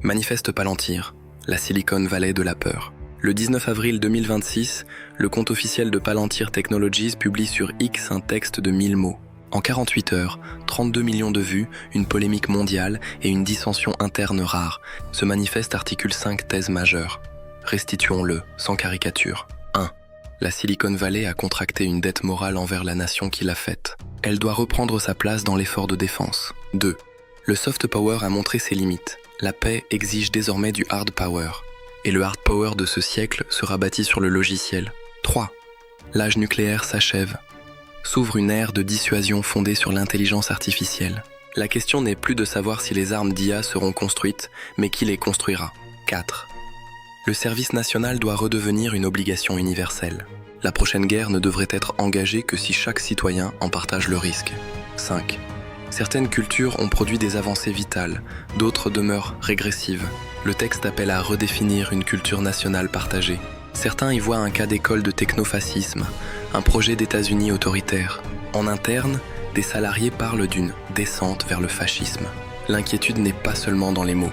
Manifeste Palantir, la Silicon Valley de la peur. Le 19 avril 2026, le compte officiel de Palantir Technologies publie sur X un texte de 1000 mots. En 48 heures, 32 millions de vues, une polémique mondiale et une dissension interne rare. Ce manifeste articule 5 thèses majeures. Restituons-le, sans caricature. 1. La Silicon Valley a contracté une dette morale envers la nation qui l'a faite. Elle doit reprendre sa place dans l'effort de défense. 2. Le soft power a montré ses limites. La paix exige désormais du hard power. Et le hard power de ce siècle sera bâti sur le logiciel. 3. L'âge nucléaire s'achève. S'ouvre une ère de dissuasion fondée sur l'intelligence artificielle. La question n'est plus de savoir si les armes d'IA seront construites, mais qui les construira. 4. Le service national doit redevenir une obligation universelle. La prochaine guerre ne devrait être engagée que si chaque citoyen en partage le risque. 5. Certaines cultures ont produit des avancées vitales, d'autres demeurent régressives. Le texte appelle à redéfinir une culture nationale partagée. Certains y voient un cas d'école de technofascisme, un projet d'États-Unis autoritaire. En interne, des salariés parlent d'une descente vers le fascisme. L'inquiétude n'est pas seulement dans les mots,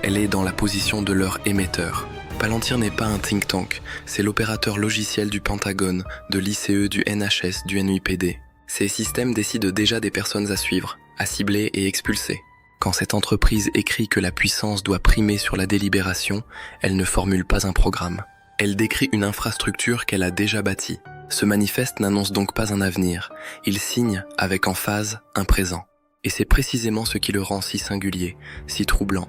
elle est dans la position de leur émetteur. Palantir n'est pas un think tank, c'est l'opérateur logiciel du Pentagone, de l'ICE, du NHS, du NUPD. Ces systèmes décident déjà des personnes à suivre, à cibler et expulser. Quand cette entreprise écrit que la puissance doit primer sur la délibération, elle ne formule pas un programme. Elle décrit une infrastructure qu'elle a déjà bâtie. Ce manifeste n'annonce donc pas un avenir, il signe avec emphase un présent. Et c'est précisément ce qui le rend si singulier, si troublant.